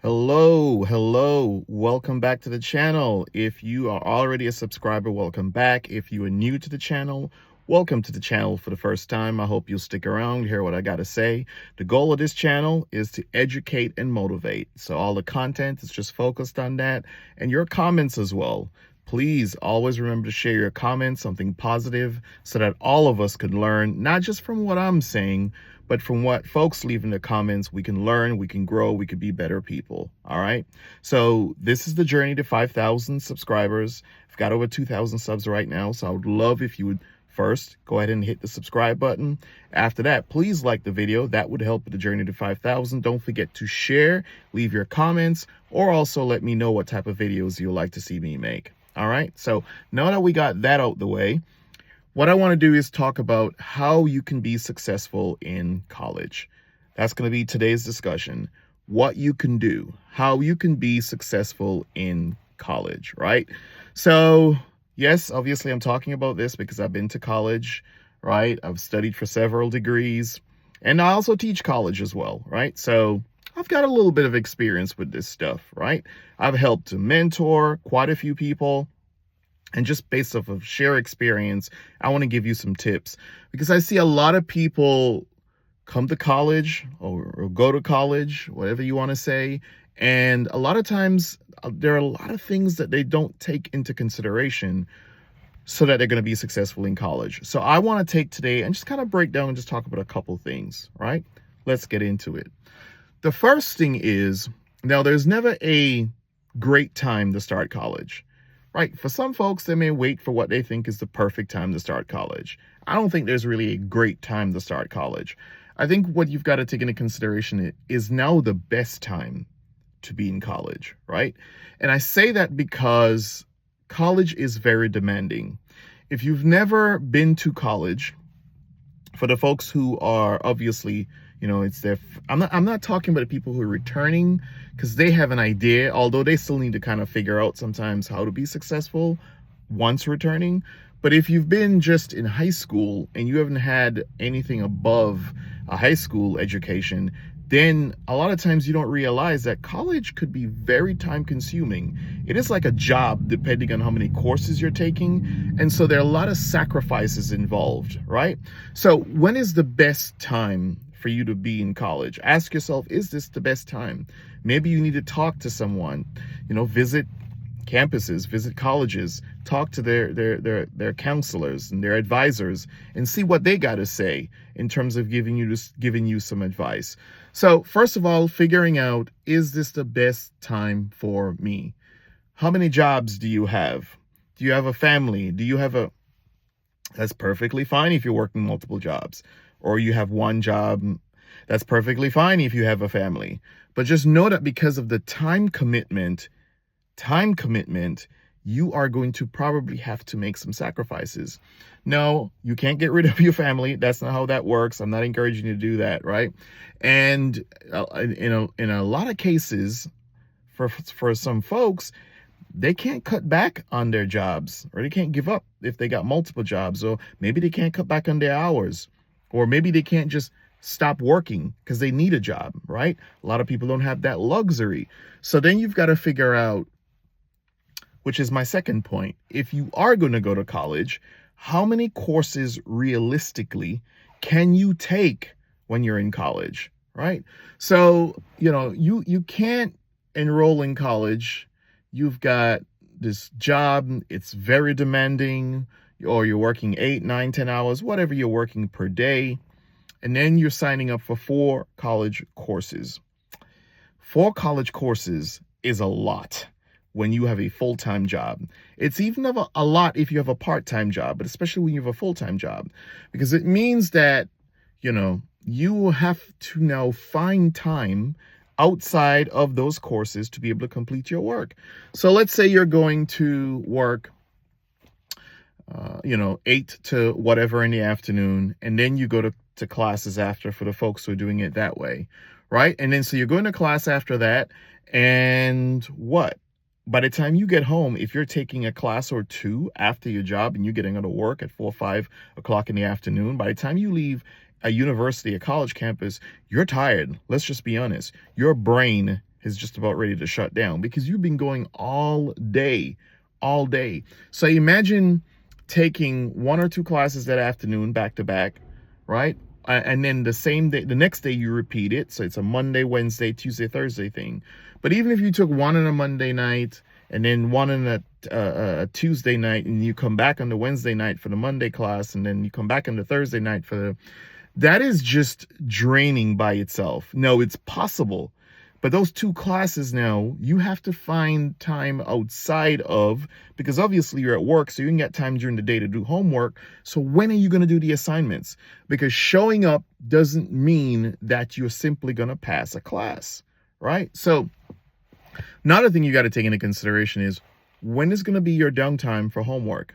Hello, welcome back to the channel. If you are already a subscriber, welcome back. If you are new to the channel, welcome to the channel for the first time. I hope you'll stick around, hear what I got to say. The goal of this channel is to educate and motivate. So all the content is just focused on that, and your comments as well. Please always remember to share your comments, something positive, so that all of us can learn, not just from what I'm saying, but from what folks leave in the comments. We can learn, we can grow, we could be better people. All right. So this is the journey to 5,000 subscribers. I've got over 2,000 subs right now. So I would love if you would first go ahead and hit the subscribe button. After that, please like the video. That would help with the journey to 5,000. Don't forget to share, leave your comments, or also let me know what type of videos you'd like to see me make. All right. So now that we got that out the way, what I want to do is talk about how you can be successful in college. That's going to be today's discussion. What you can do, how you can be successful in college, right? So, yes, obviously I'm talking about this because I've been to college, right? I've studied for several degrees, and I also teach college as well, right? So I've got a little bit of experience with this stuff, right? I've helped to mentor quite a few people. And just based off of sheer experience, I want to give you some tips, because I see a lot of people come to college or go to college, whatever you want to say. And a lot of times there are a lot of things that they don't take into consideration so that they're going to be successful in college. So I want to take today and just kind of break down and just talk about a couple things, right? Let's get into it. The first thing is, now there's never a great time to start college. Right. For some folks, they may wait for what they think is the perfect time to start college. I don't think there's really a great time to start college. I think what you've got to take into consideration is now the best time to be in college, right? And I say that because college is very demanding. If you've never been to college, for the folks who are obviously, it's their, I'm not talking about the people who are returning, because they have an idea, although they still need to kind of figure out sometimes how to be successful once returning. But if you've been just in high school and you haven't had anything above a high school education, then a lot of times you don't realize that college could be very time consuming. It is like a job depending on how many courses you're taking. And so there are a lot of sacrifices involved, right? So when is the best time for you to be in college? Ask yourself, is this the best time? Maybe you need to talk to someone, visit campuses, visit colleges, talk to their counselors and their advisors and see what they got to say in terms of giving you some advice. So first of all, figuring out, is this the best time for me? How many jobs do you have? Do you have a family? That's perfectly fine if you're working multiple jobs, or you have one job. That's perfectly fine if you have a family. But just know that because of the time commitment, you are going to probably have to make some sacrifices. No, you can't get rid of your family. That's not how that works. I'm not encouraging you to do that, right? And in a lot of cases, for some folks, they can't cut back on their jobs, or they can't give up if they got multiple jobs, or maybe they can't cut back on their hours, or maybe they can't just stop working because they need a job, right? A lot of people don't have that luxury. So then you've got to figure out, which is my second point, if you are going to go to college, how many courses realistically can you take when you're in college, right? So, you can't enroll in college. You've got this job, it's very demanding, or you're working 8, 9, 10 hours, whatever you're working per day. And then you're signing up for 4 college courses. 4 college courses is a lot when you have a full-time job. It's even a lot if you have a part-time job, but especially when you have a full-time job, because it means that, you will have to now find time outside of those courses to be able to complete your work. So let's say you're going to work 8 to whatever in the afternoon, and then you go to classes after, for the folks who are doing it that way, right? And then so you're going to class after that, and what? By the time you get home, if you're taking a class or 2 after your job and you're getting out of work at 4 or 5 o'clock in the afternoon, by the time you leave a university, a college campus, you're tired. Let's just be honest. Your brain is just about ready to shut down because you've been going all day, all day. So imagine taking one or two classes that afternoon back to back, right? And then the same day, the next day you repeat it. So it's a Monday, Wednesday, Tuesday, Thursday thing. But even if you took one on a Monday night and then one on a Tuesday night, and you come back on the Wednesday night for the Monday class, and then you come back on the Thursday night for the, that is just draining by itself. No, it's possible. But those two classes now, you have to find time outside of, because obviously you're at work, so you can get time during the day to do homework. So when are you going to do the assignments? Because showing up doesn't mean that you're simply going to pass a class, right? So another thing you got to take into consideration is, when is going to be your downtime for homework?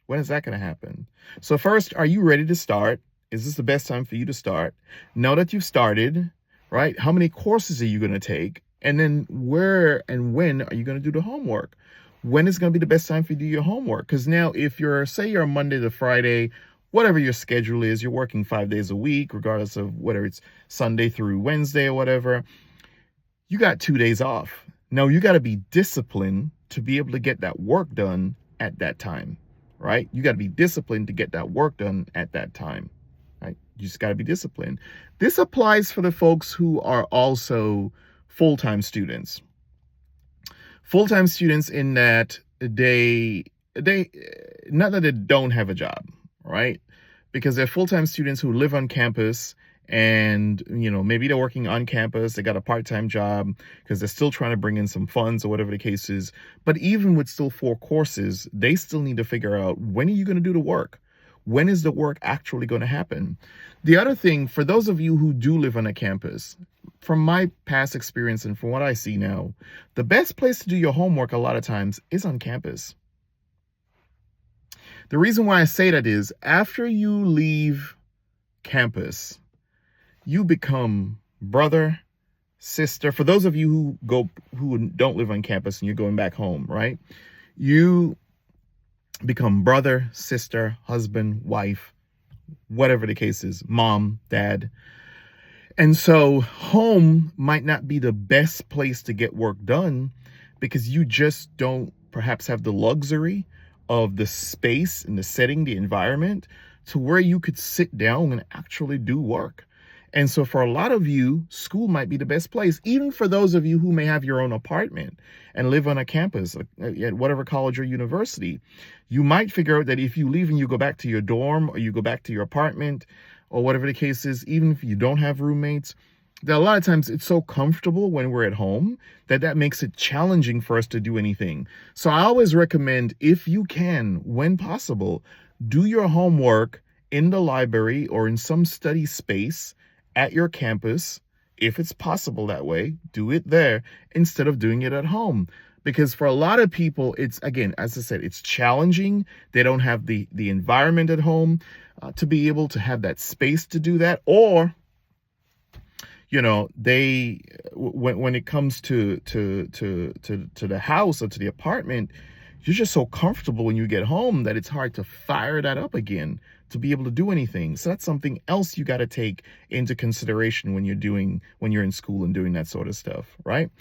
When is that going to happen? So first, are you ready to start? Is this the best time for you to start? Now that you've started, right? How many courses are you going to take? And then where and when are you going to do the homework? When is going to be the best time for you to do your homework? Because now if you're, say you're Monday to Friday, whatever your schedule is, you're working 5 days a week, regardless of whether it's Sunday through Wednesday or whatever, you got 2 days off. Now you got to be disciplined to be able to get that work done at that time, right? You got to be disciplined to get that work done at that time. Right? You just got to be disciplined. This applies for the folks who are also full-time students. Full-time students in that they not that they don't have a job, right? Because they're full-time students who live on campus, and maybe they're working on campus, they got a part-time job because they're still trying to bring in some funds or whatever the case is. But even with still 4 courses, they still need to figure out, when are you going to do the work? When is the work actually going to happen? The other thing, for those of you who do live on a campus, from my past experience and from what I see now, the best place to do your homework a lot of times is on campus. The reason why I say that is, after you leave campus, you become brother, sister. For those of you who don't live on campus and you're going back home, right? You become brother, sister, husband, wife, whatever the case is, mom, dad. And so home might not be the best place to get work done because you just don't perhaps have the luxury of the space and the setting, the environment, to where you could sit down and actually do work. And so for a lot of you, school might be the best place, even for those of you who may have your own apartment and live on a campus at whatever college or university. You might figure out that if you leave and you go back to your dorm or you go back to your apartment or whatever the case is, even if you don't have roommates, that a lot of times it's so comfortable when we're at home that makes it challenging for us to do anything. So I always recommend, if you can, when possible, do your homework in the library or in some study space at your campus. If it's possible that way, do it there instead of doing it at home. Because for a lot of people, it's, again, as I said, it's challenging. They don't have the environment at home to be able to have that space to do that. Or, they, when it comes to the house or to the apartment, you're just so comfortable when you get home that it's hard to fire that up again to be able to do anything. So that's something else you got to take into consideration when you're in school and doing that sort of stuff, right?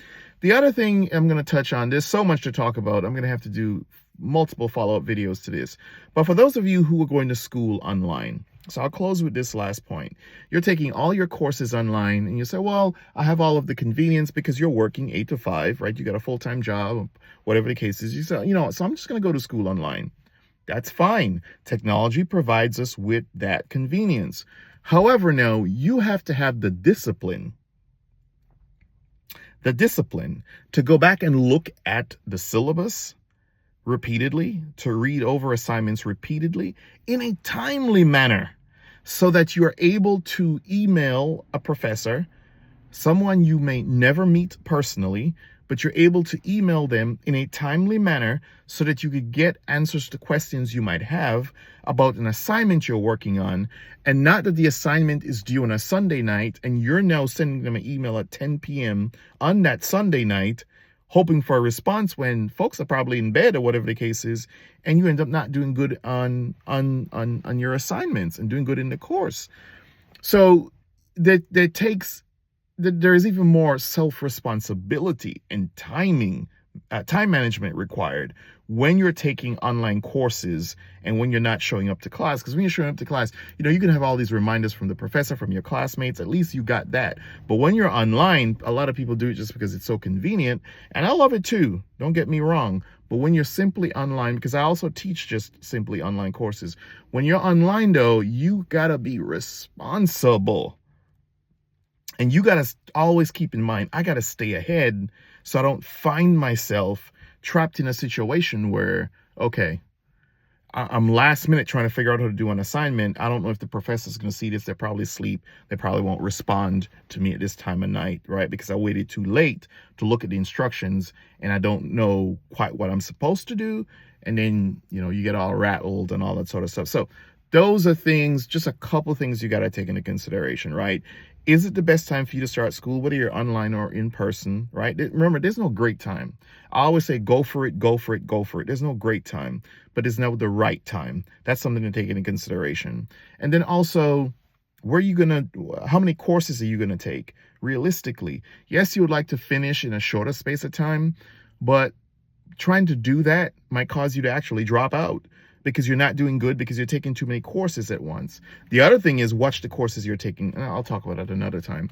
The other thing I'm going to touch on, there's so much to talk about. I'm going to have to do multiple follow-up videos to this. But for those of you who are going to school online, so I'll close with this last point. You're taking all your courses online and you say, well, I have all of the convenience because you're working 8 to 5, right? You got a full-time job, whatever the case is. You say, so I'm just going to go to school online. That's fine. Technology provides us with that convenience. However, now you have to have the discipline to go back and look at the syllabus repeatedly, to read over assignments repeatedly in a timely manner, so that you are able to email a professor, someone you may never meet personally, but you're able to email them in a timely manner so that you could get answers to questions you might have about an assignment you're working on, and not that the assignment is due on a Sunday night and you're now sending them an email at 10 p.m. on that Sunday night, hoping for a response when folks are probably in bed or whatever the case is, and you end up not doing good on your assignments and doing good in the course. So that takes there is even more self-responsibility and time management required when you're taking online courses and when you're not showing up to class. Because when you're showing up to class, you can have all these reminders from the professor, from your classmates. At least you got that. But when you're online, a lot of people do it just because it's so convenient. And I love it too. Don't get me wrong. But when you're simply online, because I also teach just simply online courses, when you're online though, you gotta be responsible. And you got to always keep in mind, I got to stay ahead so I don't find myself trapped in a situation where, okay, I'm last minute trying to figure out how to do an assignment. I don't know if the professor's going to see this. They're probably asleep. They probably won't respond to me at this time of night, right? Because I waited too late to look at the instructions and I don't know quite what I'm supposed to do. And then, you get all rattled and all that sort of stuff. So those are things, just a couple things you got to take into consideration, right? Is it the best time for you to start school, whether you're online or in person, right? Remember, there's no great time. I always say, go for it, go for it, go for it. There's no great time, but there's no the right time. That's something to take into consideration. And then also, how many courses are you going to take? Realistically, yes, you would like to finish in a shorter space of time, but trying to do that might cause you to actually drop out because you're not doing good because you're taking too many courses at once. The other thing is watch the courses you're taking. And I'll talk about that another time.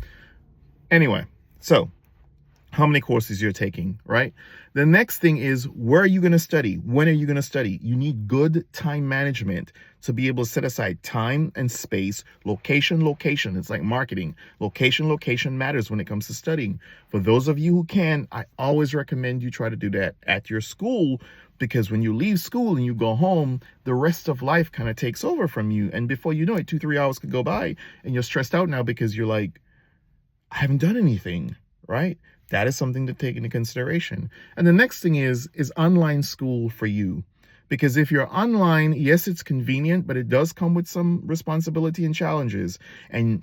Anyway, so how many courses you're taking, right? The next thing is, where are you going to study? When are you going to study? You need good time management to be able to set aside time and space, location. It's like marketing. Location matters when it comes to studying. For those of you who can, I always recommend you try to do that at your school, because when you leave school and you go home, the rest of life kind of takes over from you. And before you know it, 2-3 hours could go by and you're stressed out now because you're like, I haven't done anything, right? That is something to take into consideration. And the next thing is online school for you? Because if you're online, yes, it's convenient, but it does come with some responsibility and challenges. And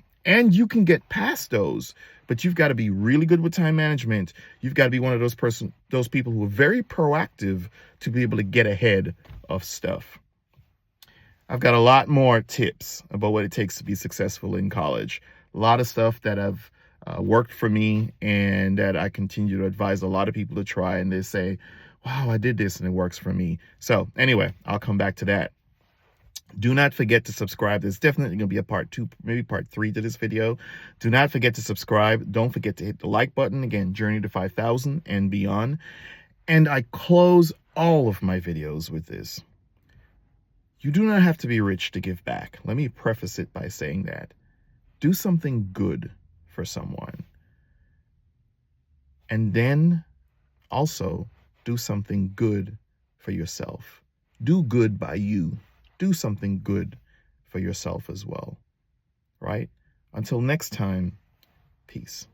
you can get past those, but you've got to be really good with time management. You've got to be one of those people who are very proactive to be able to get ahead of stuff. I've got a lot more tips about what it takes to be successful in college. A lot of stuff that have worked for me and that I continue to advise a lot of people to try, and they say, wow, I did this and it works for me. So anyway, I'll come back to that. Do not forget to subscribe. There's definitely going to be a part 2, maybe part 3 to this video. Do not forget to subscribe. Don't forget to hit the like button. Again, journey to 5,000 and beyond. And I close all of my videos with this. You do not have to be rich to give back. Let me preface it by saying that. Do something good for someone. And then also do something good for yourself. Do good by you. Do something good for yourself as well, right? Until next time, peace.